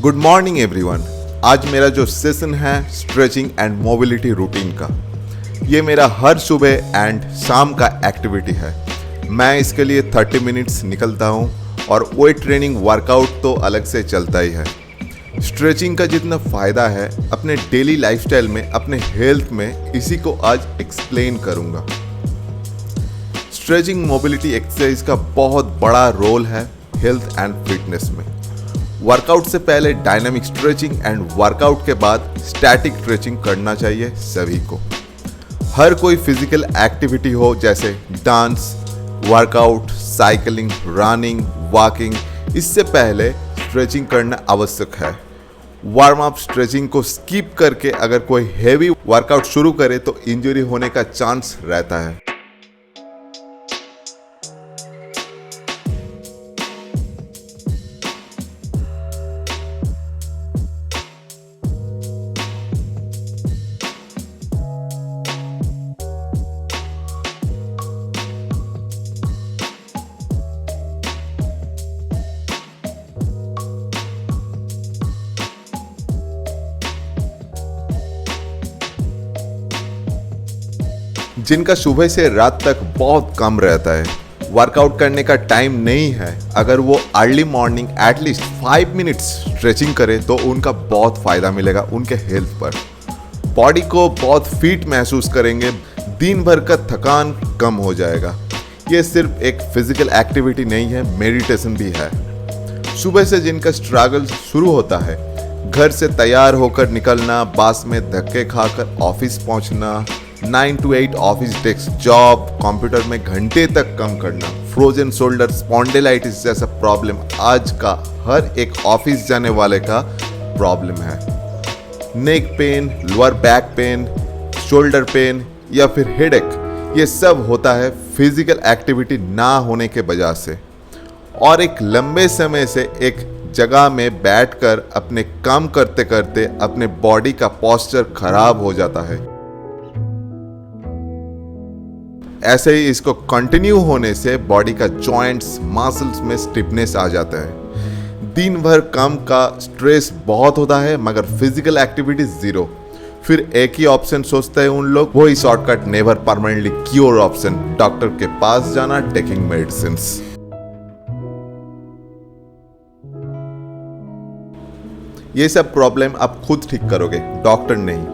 Good morning everyone. आज मेरा जो सेशन है स्ट्रेचिंग एंड मोबिलिटी रूटीन का, ये मेरा हर सुबह एंड शाम का एक्टिविटी है। मैं इसके लिए 30 मिनट्स निकलता हूँ और वेट ट्रेनिंग वर्कआउट तो अलग से चलता ही है। स्ट्रेचिंग का जितना फ़ायदा है अपने डेली लाइफस्टाइल में, अपने हेल्थ में, इसी को आज एक्सप्लेन करूँगा। स्ट्रेचिंग मोबिलिटी एक्सरसाइज का बहुत बड़ा रोल है हेल्थ एंड फिटनेस में। वर्कआउट से पहले डायनामिक स्ट्रेचिंग एंड वर्कआउट के बाद स्टैटिक स्ट्रेचिंग करना चाहिए सभी को। हर कोई फिजिकल एक्टिविटी हो, जैसे dance, workout, cycling, running, walking, इससे पहले स्ट्रेचिंग करना आवश्यक है। वार्म अप स्ट्रेचिंग को स्किप करके अगर कोई हेवी वर्कआउट शुरू करे तो इंजरी होने का चांस रहता है। जिनका सुबह से रात तक बहुत कम रहता है, वर्कआउट करने का टाइम नहीं है, अगर वो early morning at least 5 minutes stretching करे तो उनका बहुत फ़ायदा मिलेगा उनके हेल्थ पर। बॉडी को बहुत फिट महसूस करेंगे, दिन भर का थकान कम हो जाएगा। ये सिर्फ एक फिजिकल एक्टिविटी नहीं है, मेडिटेशन भी है। सुबह से जिनका स्ट्रगल शुरू होता है, घर से तैयार होकर निकलना, बस में धक्के खाकर ऑफिस पहुंचना, 9 to 8 office desk job, computer में घंटे तक काम करना, फ्रोजन शोल्डर, स्पॉन्डिलाइटिस जैसा प्रॉब्लम आज का हर एक ऑफिस जाने वाले का प्रॉब्लम है। Neck pain, lower back pain, shoulder pain या फिर हेडेक, ये सब होता है फिजिकल एक्टिविटी ना होने के वजह से। और एक लंबे समय से एक जगह में बैठकर अपने काम करते करते अपने बॉडी का पोस्चर खराब हो जाता है। ऐसे ही इसको कंटिन्यू होने से बॉडी का जॉइंट्स, मसल्स में स्टिफनेस आ जाता है। दिन भर काम का स्ट्रेस बहुत होता है मगर फिजिकल एक्टिविटी जीरो। फिर एक ही ऑप्शन सोचते हैं उन लोग, वही shortcut, never permanently cure option, doctor के पास जाना, टेकिंग मेडिसिन्स। ये सब प्रॉब्लम आप खुद ठीक करोगे, डॉक्टर नहीं।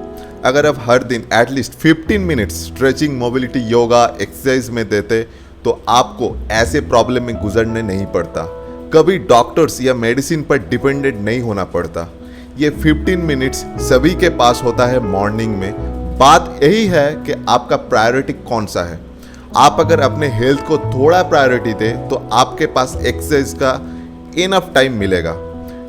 अगर आप हर दिन at least 15 minutes stretching, mobility, yoga, exercise में देते तो आपको ऐसे प्रॉब्लम में गुजरने नहीं पड़ता। कभी डॉक्टर्स या मेडिसिन पर डिपेंडेंट नहीं होना पड़ता। ये 15 मिनट्स सभी के पास होता है मॉर्निंग में। बात यही है कि आपका प्रायोरिटी कौन सा है। आप अगर अपने हेल्थ को थोड़ा प्रायोरिटी दे तो आपके पास एक्सरसाइज का इनफ टाइम मिलेगा।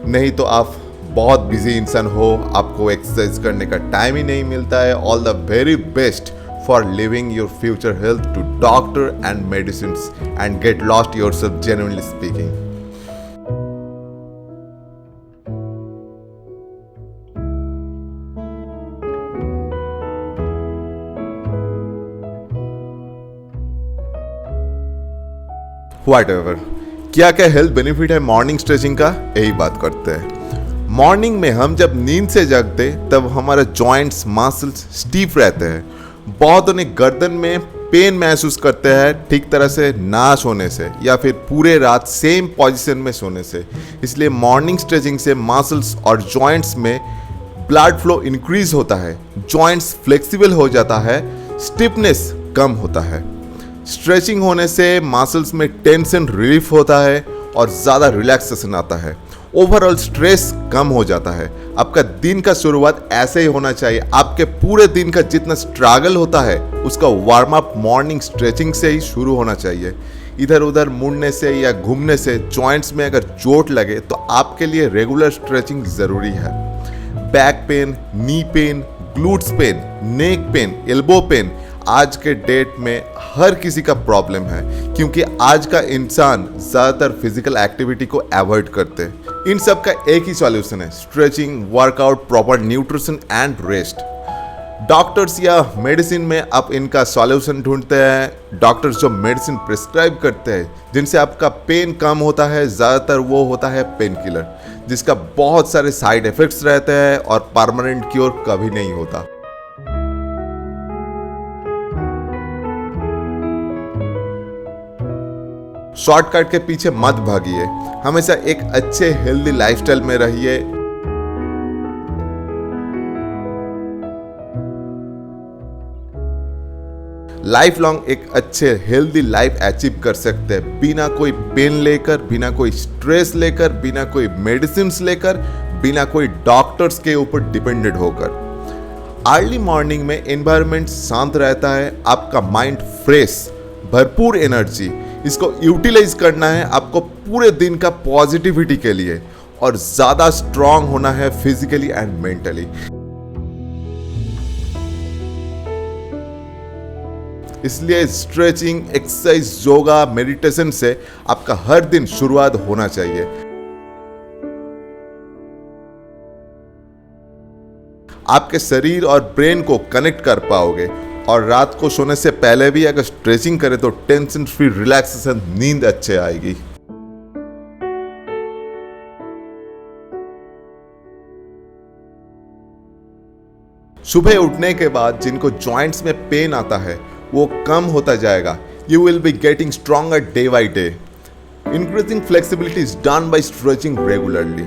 नहीं तो आप बहुत बिजी इंसान हो, आपको एक्सरसाइज करने का टाइम ही नहीं मिलता है। All the very best for living your future health to doctor and medicine and get lost yourself, genuinely speaking. Whatever, क्या क्या हेल्थ बेनिफिट है मॉर्निंग स्ट्रेचिंग का, यही बात करते हैं। मॉर्निंग में हम जब नींद से जागते तब हमारा जॉइंट्स, मसल्स स्टीफ रहते हैं। बहुत उन्हें गर्दन में पेन महसूस करते हैं ठीक तरह से ना सोने से या फिर पूरे रात सेम पोजीशन में सोने से। इसलिए मॉर्निंग स्ट्रेचिंग से मसल्स और जॉइंट्स में ब्लड फ्लो इंक्रीज होता है, जॉइंट्स फ्लेक्सिबल हो जाता है, स्टिफनेस कम होता है। स्ट्रेचिंग होने से मसल्स में टेंशन रिलीफ होता है और ज़्यादा रिलैक्सेशन आता है। ओवरऑल स्ट्रेस कम हो जाता है। आपका दिन का शुरुआत ऐसे ही होना चाहिए। आपके पूरे दिन का जितना स्ट्रगल होता है उसका वार्म अप मॉर्निंग स्ट्रेचिंग से ही शुरू होना चाहिए। इधर उधर मुड़ने से या घूमने से जॉइंट्स में अगर चोट लगे तो आपके लिए रेगुलर स्ट्रेचिंग ज़रूरी है। Back pain, knee pain, glutes pain, neck pain, elbow pain आज के डेट में हर किसी का प्रॉब्लम है, क्योंकि आज का इंसान ज़्यादातर फिजिकल एक्टिविटी को अवॉइड करते हैं। इन सब का एक ही सॉल्यूशन है, stretching, workout, proper nutrition and rest. Doctors या मेडिसिन में आप इनका सॉल्यूशन ढूंढते हैं। डॉक्टर्स जो मेडिसिन प्रिस्क्राइब करते हैं जिनसे आपका पेन कम होता है, ज़्यादातर वो होता है पेन किलर। जिसका बहुत सारे साइड इफेक्ट्स रहते हैं और परमानेंट क्योर कभी नहीं होता। शॉर्टकट के पीछे मत भागिए, हमेशा एक अच्छे हेल्दी लाइफस्टाइल में रहिए। लाइफ लॉन्ग एक अच्छे हेल्दी लाइफ अचीव कर सकते हैं बिना कोई पेन लेकर, बिना कोई स्ट्रेस लेकर, बिना कोई मेडिसिन लेकर, बिना कोई डॉक्टर्स के ऊपर डिपेंडेंट होकर। अर्ली मॉर्निंग में एनवायरनमेंट शांत रहता है, आपका माइंड फ्रेश, भरपूर एनर्जी, इसको यूटिलाइज करना है आपको पूरे दिन का पॉजिटिविटी के लिए और ज्यादा स्ट्रांग होना है फिजिकली एंड मेंटली। इसलिए स्ट्रेचिंग, एक्सरसाइज, योगा, मेडिटेशन से आपका हर दिन शुरुआत होना चाहिए। आपके शरीर और ब्रेन को कनेक्ट कर पाओगे और रात को सोने से पहले भी अगर स्ट्रेचिंग करें तो टेंशन फ्री रिलैक्सेशन, नींद अच्छे आएगी। सुबह उठने के बाद जिनको जॉइंट्स में पेन आता है वो कम होता जाएगा। You will be getting stronger day by day. Increasing flexibility is done by stretching regularly.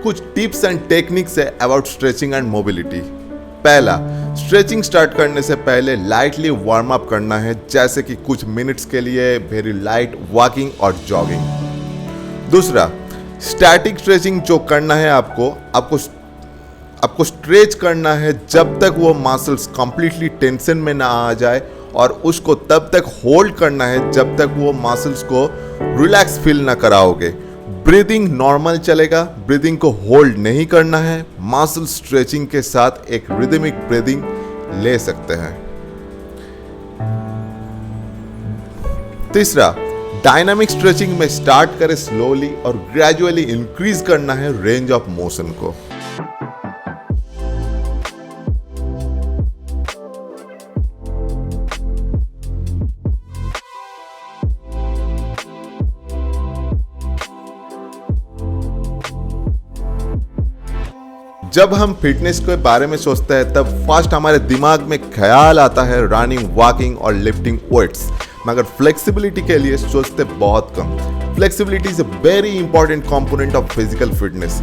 कुछ टिप्स एंड टेक्निक्स है अबाउट स्ट्रेचिंग एंड मोबिलिटी। पहला, स्ट्रेचिंग स्टार्ट करने से पहले लाइटली वार्म अप करना है, जैसे कि कुछ मिनट्स के लिए वेरी लाइट वॉकिंग और जॉगिंग। दूसरा, स्टैटिक स्ट्रेचिंग जो करना है आपको स्ट्रेच करना है जब तक वो मसल्स कंप्लीटली टेंशन में ना आ जाए और उसको तब तक होल्ड करना है जब तक वो मसल्स को रिलैक्स फील ना कराओगे। ब्रीदिंग नॉर्मल चलेगा, ब्रीदिंग को होल्ड नहीं करना है। मसल स्ट्रेचिंग के साथ एक रिदमिक ब्रीदिंग ले सकते हैं। तीसरा, डायनामिक स्ट्रेचिंग में स्टार्ट करें स्लोली और ग्रेजुअली इंक्रीज करना है रेंज ऑफ मोशन को। जब हम फिटनेस के बारे में सोचते हैं तब फर्स्ट हमारे दिमाग में ख्याल आता है रनिंग, वॉकिंग और लिफ्टिंग वेट्स, मगर फ्लेक्सिबिलिटी के लिए सोचते बहुत कम। Flexibility is a very important component of physical fitness.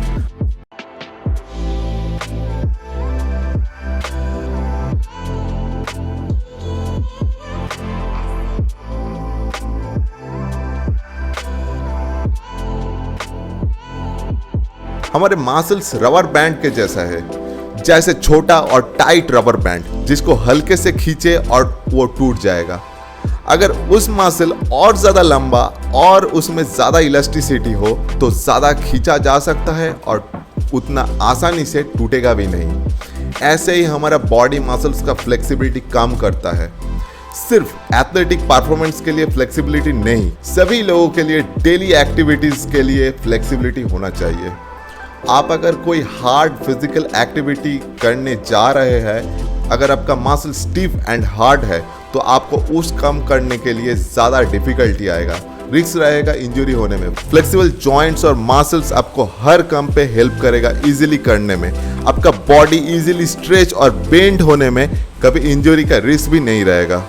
हमारे मसल्स रबर बैंड के जैसा है, जैसे छोटा और टाइट रबर बैंड जिसको हल्के से खींचे और वो टूट जाएगा। अगर उस मसल और ज्यादा लंबा और उसमें ज्यादा इलास्टिसिटी हो तो ज्यादा खींचा जा सकता है और उतना आसानी से टूटेगा भी नहीं। ऐसे ही हमारा बॉडी मसल्स का फ्लेक्सिबिलिटी कम करता है। सिर्फ एथलेटिक परफॉर्मेंस के लिए फ्लेक्सिबिलिटी नहीं, सभी लोगों के लिए डेली एक्टिविटीज के लिए फ्लेक्सिबिलिटी होना चाहिए। आप अगर कोई हार्ड फिजिकल एक्टिविटी करने जा रहे हैं, अगर आपका मसल स्टिफ एंड हार्ड है तो आपको उस कम करने के लिए ज़्यादा डिफिकल्टी आएगा, रिस्क रहेगा इंजरी होने में। फ्लेक्सिबल जॉइंट्स और मसल्स आपको हर काम पे हेल्प करेगा इजीली करने में। आपका बॉडी इजीली स्ट्रेच और बेंड होने में कभी इंजरी का रिस्क भी नहीं रहेगा।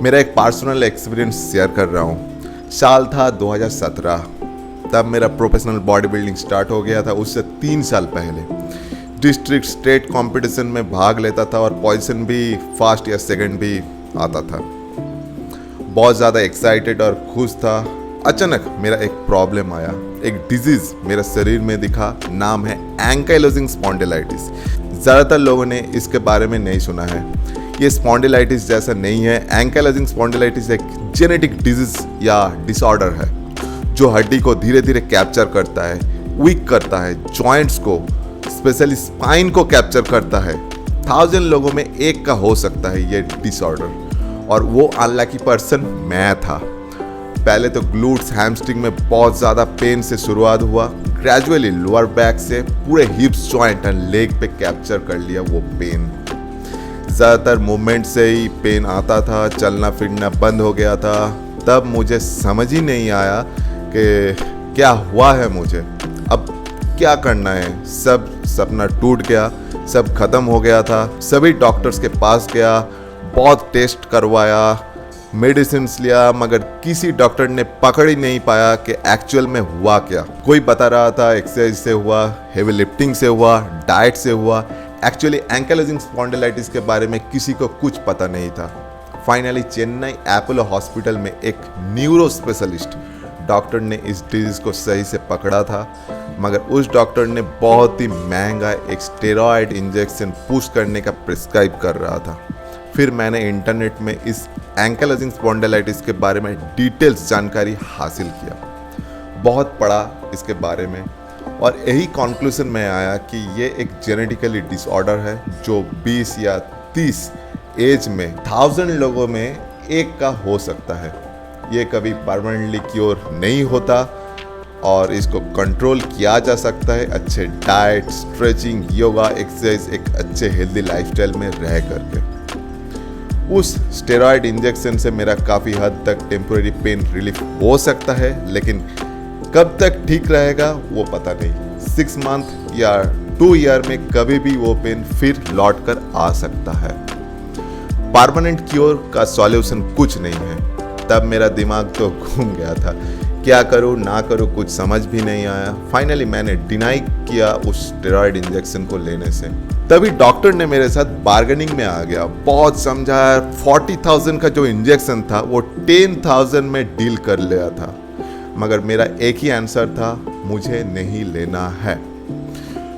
मेरा एक पर्सनल एक्सपीरियंस शेयर कर रहा हूँ। साल था 2017, तब मेरा प्रोफेशनल बॉडी बिल्डिंग स्टार्ट हो गया था। उससे 3 साल पहले डिस्ट्रिक्ट स्टेट कंपटीशन में भाग लेता था और पोजीशन भी फर्स्ट या सेकंड भी आता था। बहुत ज़्यादा एक्साइटेड और खुश था। अचानक मेरा एक प्रॉब्लम आया, एक डिजीज मेरे शरीर में दिखा। नाम है एंकाइलोजिंग स्पॉन्डिलाइटिस। ज़्यादातर लोगों ने इसके बारे में नहीं सुना है। ये स्पॉन्डिलाइटिस जैसा नहीं है। एंकाइलोजिंग स्पॉन्डिलाइटिस एक जेनेटिक डिजीज या डिसऑर्डर है जो हड्डी को धीरे धीरे कैप्चर करता है, वीक करता है, जॉइंट्स को, स्पेशली स्पाइन को कैप्चर करता है। 1000 लोगों में एक का हो सकता है ये डिसऑर्डर, और वो अनलकी पर्सन मैं था। पहले तो ग्लूट्स, हैमस्ट्रिंग में बहुत ज़्यादा पेन से शुरुआत हुआ, ग्रेजुअली लोअर बैक से पूरे हिप्स जॉइंट एंड लेग पे कैप्चर कर लिया वो पेन। ज़्यादातर मूवमेंट से ही पेन आता था, चलना फिरना बंद हो गया था। तब मुझे समझ ही नहीं आया कि क्या हुआ है मुझे, अब क्या करना है। सब सपना टूट गया, सब खत्म हो गया था। सभी डॉक्टर्स के पास गया, बहुत टेस्ट करवाया, मेडिसिन लिया, मगर किसी डॉक्टर ने पकड़ ही नहीं पाया कि एक्चुअल में हुआ क्या। कोई बता रहा था एक्सरसाइज से हुआ, हेवी लिफ्टिंग से हुआ, डाइट से हुआ। एक्चुअली एंकलाइजिंग स्पॉन्डिलाइटिस के बारे में किसी को कुछ पता नहीं था। फाइनली चेन्नई अपोलो हॉस्पिटल में एक न्यूरो स्पेशलिस्ट डॉक्टर ने इस डिजीज को सही से पकड़ा था, मगर उस डॉक्टर ने बहुत ही महंगा एक स्टेरॉयड इंजेक्शन पुश करने का प्रिस्क्राइब कर रहा था। फिर मैंने इंटरनेट में इस एंकलाइजिंग स्पॉन्डिलाइटिस के बारे में डिटेल्स जानकारी हासिल किया, बहुत पढ़ा इसके बारे में, और यही कंक्लूजन में आया कि ये एक जेनेटिकली डिसऑर्डर है जो 20 या 30 एज में 1000 लोगों में एक का हो सकता है। ये कभी परमानेंटली क्योर नहीं होता और इसको कंट्रोल किया जा सकता है अच्छे डाइट, स्ट्रेचिंग, योगा, एक्सरसाइज, एक अच्छे हेल्दी लाइफस्टाइल में रह करके। उस स्टेरॉयड इंजेक्शन से मेरा काफ़ी हद तक टेम्पोरेरी पेन रिलीफ हो सकता है, लेकिन कब तक ठीक रहेगा वो पता नहीं। 6 मंथ या 2 ईयर में कभी भी वो पेन फिर लौट कर आ सकता है। परमानेंट क्योर का सॉल्यूशन कुछ नहीं है। तब मेरा दिमाग तो घूम गया था, क्या करूँ ना करूँ कुछ समझ भी नहीं आया। फाइनली मैंने डिनाई किया उस स्टेरॉयड इंजेक्शन को लेने से। तभी डॉक्टर ने मेरे साथ बार्गेनिंग में आ गया, बहुत समझाया। 40,000 का जो इंजेक्शन था वो 10,000 में डील कर लिया था, मगर मेरा एक ही आंसर था, मुझे नहीं लेना है।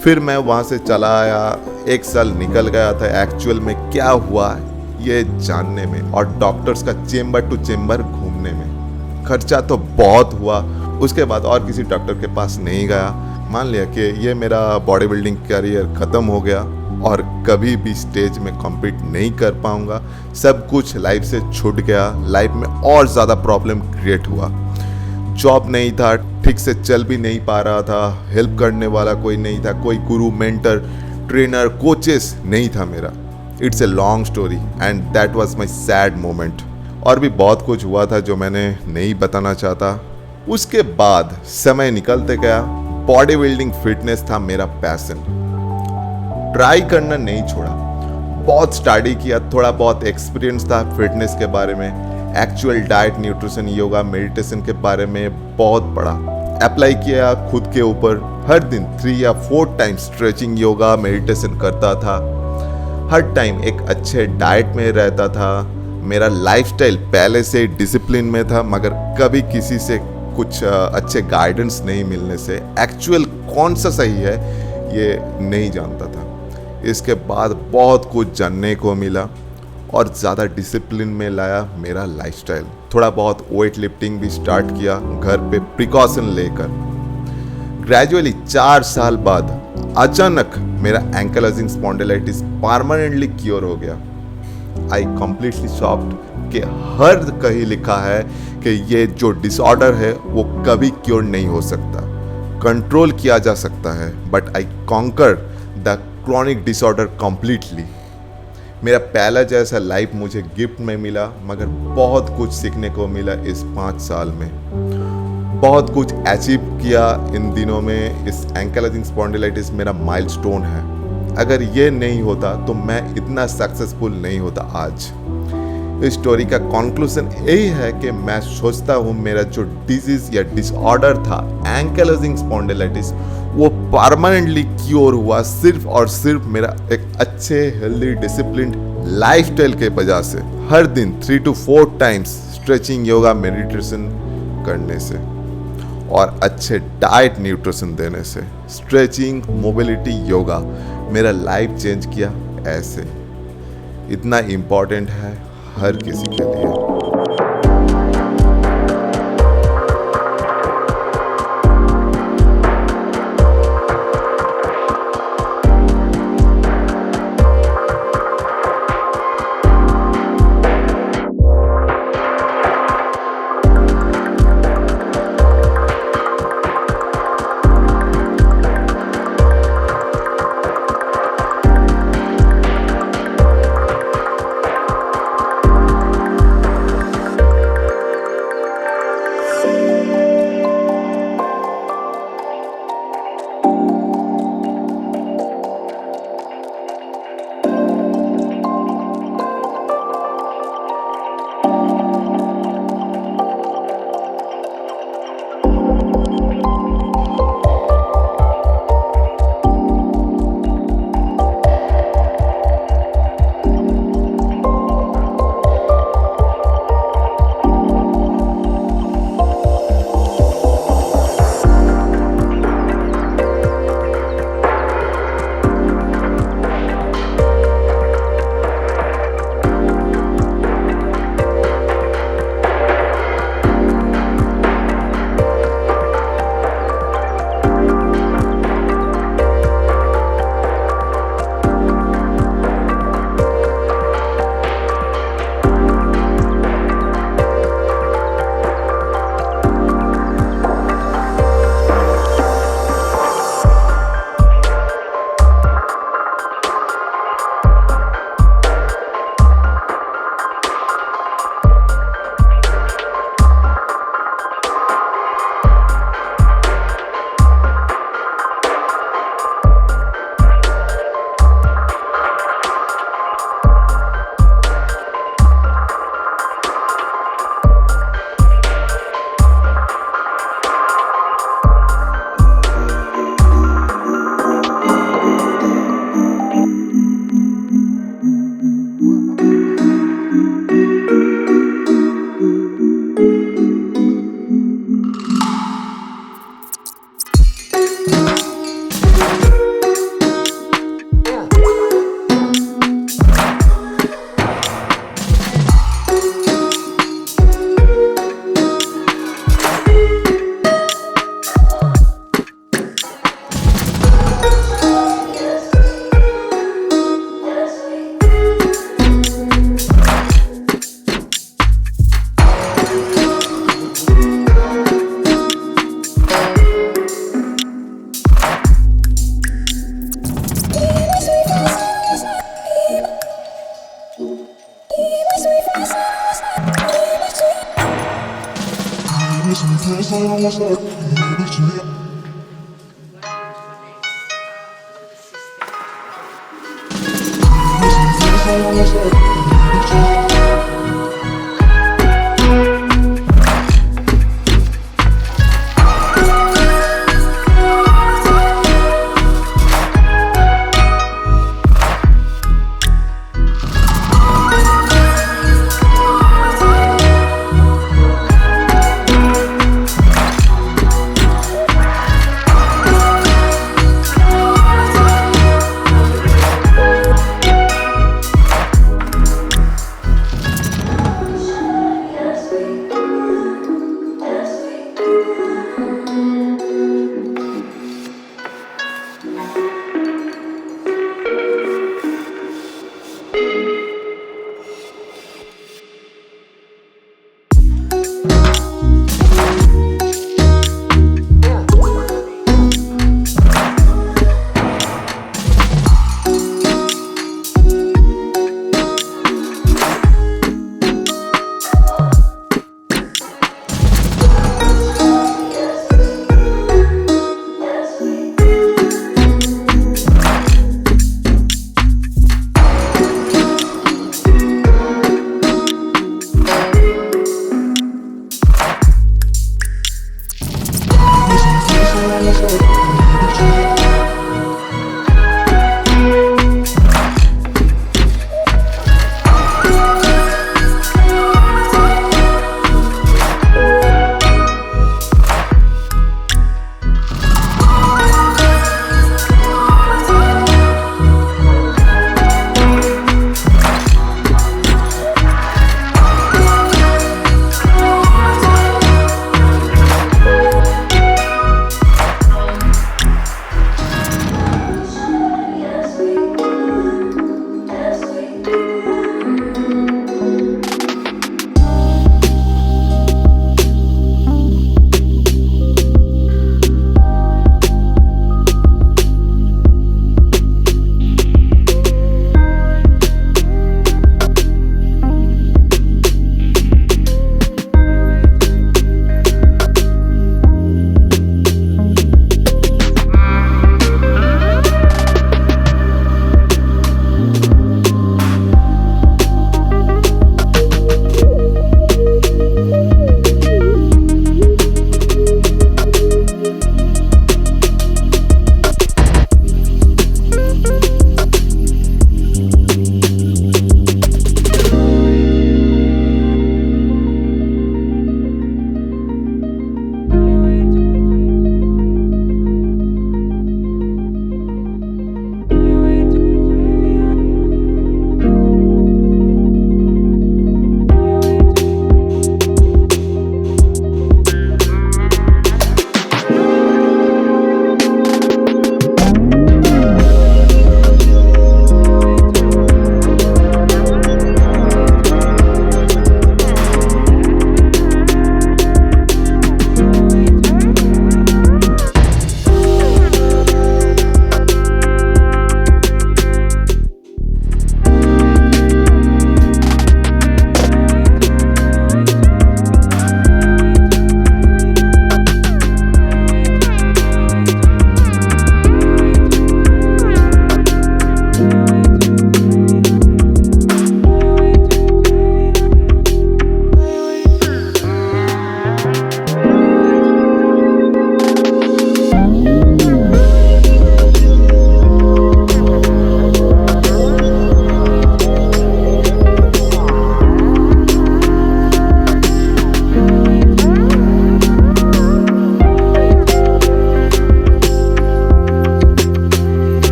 फिर मैं वहाँ से चला आया। 1 साल निकल गया था एक्चुअल में क्या हुआ ये जानने में और डॉक्टर्स का चेम्बर टू चेम्बर घूमने में। खर्चा तो बहुत हुआ। उसके बाद और किसी डॉक्टर के पास नहीं गया। मान लिया कि ये मेरा बॉडी बिल्डिंग करियर ख़त्म हो गया और कभी भी स्टेज में कॉम्पीट नहीं कर पाऊंगा। सब कुछ लाइफ से छूट गया। लाइफ में और ज़्यादा प्रॉब्लम क्रिएट हुआ। जॉब नहीं था, ठीक से चल भी नहीं पा रहा था, हेल्प करने वाला कोई नहीं था, कोई गुरु, मेंटर, ट्रेनर, कोचेस नहीं था मेरा। It's a long story and that was my sad moment. और भी बहुत कुछ हुआ था जो मैंने नहीं बताना चाहता। उसके बाद समय निकलते गया। बॉडी बिल्डिंग फिटनेस था मेरा पैशन। ट्राई करना नहीं छोड़ा, बहुत स्टडी किया, थोड़ा बहुत एक्सपीरियंस था फिटनेस के बारे में। Actual diet, nutrition, yoga, meditation के बारे में बहुत पढ़ा, अप्लाई किया खुद के ऊपर। हर दिन 3 या 4 टाइम स्ट्रेचिंग, योगा, मेडिटेशन करता था। हर टाइम एक अच्छे डाइट में रहता था। मेरा लाइफस्टाइल पहले से डिसिप्लिन में था, मगर कभी किसी से कुछ अच्छे गाइडेंस नहीं मिलने से एक्चुअल कौन सा सही है ये नहीं जानता था। इसके बाद बहुत कुछ जानने को मिला और ज़्यादा डिसिप्लिन में लाया मेरा लाइफस्टाइल। थोड़ा बहुत वेट लिफ्टिंग भी स्टार्ट किया घर पे प्रिकॉशन लेकर। ग्रेजुअली 4 साल बाद अचानक मेरा एंकलाइजिंग स्पॉन्डिलाइटिस परमानेंटली क्योर हो गया। आई कंप्लीटली शॉक्ड कि हर कहीं लिखा है कि ये जो डिसऑर्डर है वो कभी क्योर नहीं हो सकता, कंट्रोल किया जा सकता है, but I conquer the chronic disorder completely. मेरा पहला जैसा लाइफ मुझे गिफ्ट में मिला, मगर बहुत कुछ सीखने को मिला इस 5 साल में। बहुत कुछ अचीव किया इन दिनों में। इस एंकलाइजिंग स्पॉन्डिलाइटिस मेरा माइलस्टोन है। अगर ये नहीं होता तो मैं इतना सक्सेसफुल नहीं होता आज। इस स्टोरी का कंक्लूजन यही है कि मैं सोचता हूँ मेरा जो डिजीज या डिसऑर्डर था एंकलाइजिंग स्पॉन्डिलाइटिस, वो परमानेंटली क्योर हुआ सिर्फ और सिर्फ मेरा एक अच्छे हेल्दी डिसिप्लिन लाइफस्टाइल के वजह से। हर दिन 3 to 4 times stretching, yoga, meditation करने से और अच्छे डाइट, न्यूट्रिशन देने से। स्ट्रेचिंग, मोबिलिटी, योगा मेरा लाइफ चेंज किया। ऐसे इतना इम्पोर्टेंट है हर किसी के लिए।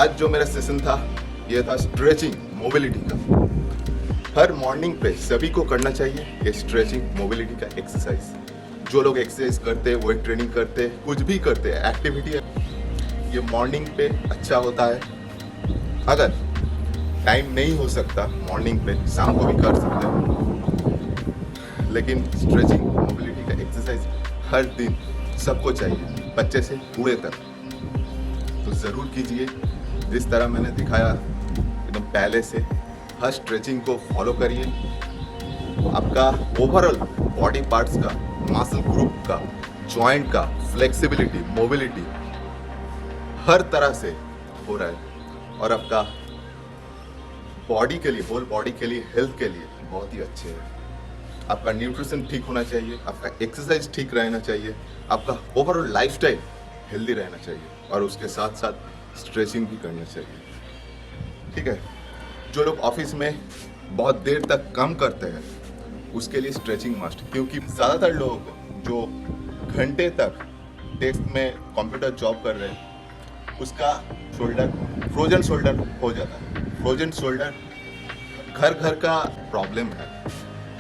आज जो मेरा सेशन था ये था स्ट्रेचिंग मोबिलिटी का। हर मॉर्निंग पे सभी को करना चाहिए ये स्ट्रेचिंग मोबिलिटी का एक्सरसाइज। जो लोग एक्सरसाइज करते हैं, वेट ट्रेनिंग करते हैं, कुछ भी करते हैं, एक्टिविटी है, ये मॉर्निंग पे अच्छा होता है। अगर टाइम नहीं हो सकता मॉर्निंग पे, शाम को भी कर सकते हैं, लेकिन स्ट्रेचिंग मोबिलिटी का एक्सरसाइज हर दिन सबको चाहिए, बच्चे से बूढ़े तक। तो ज़रूर कीजिए जिस तरह मैंने दिखाया एकदम पहले से। हर स्ट्रेचिंग को फॉलो करिए। आपका ओवरऑल बॉडी पार्ट्स का, मसल ग्रुप का, जॉइंट का फ्लेक्सिबिलिटी, मोबिलिटी हर तरह से हो रहा है और आपका बॉडी के लिए, होल बॉडी के लिए, हेल्थ के लिए बहुत ही अच्छे है। आपका न्यूट्रिशन ठीक होना चाहिए, आपका एक्सरसाइज ठीक रहना चाहिए, आपका ओवरऑल लाइफस्टाइल हेल्दी रहना चाहिए और उसके साथ साथ स्ट्रेचिंग भी करना चाहिए। ठीक है, जो लोग ऑफिस में बहुत देर तक काम करते हैं उसके लिए स्ट्रेचिंग मस्ट, क्योंकि ज़्यादातर लोग जो घंटे तक डेस्क में कंप्यूटर जॉब कर रहे हैं उसका शोल्डर, फ्रोजन शोल्डर हो जाता है। फ्रोजन शोल्डर घर घर का प्रॉब्लम है,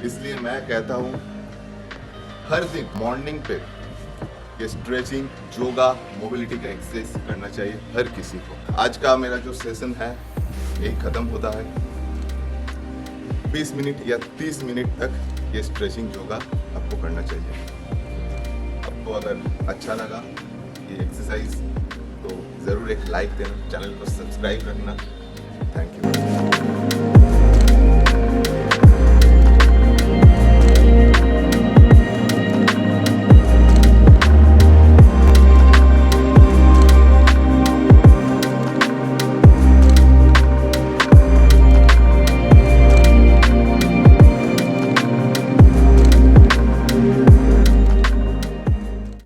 इसलिए मैं कहता हूँ हर दिन मॉर्निंग पे ये स्ट्रेचिंग, योगा, मोबिलिटी का एक्सरसाइज करना चाहिए हर किसी को। आज का मेरा जो सेशन है यही ख़त्म होता है। 20 मिनट या 30 मिनट तक ये स्ट्रेचिंग, योगा आपको करना चाहिए। आपको अगर अच्छा लगा ये एक्सरसाइज तो ज़रूर एक लाइक देना, चैनल को सब्सक्राइब रखना। Thank you.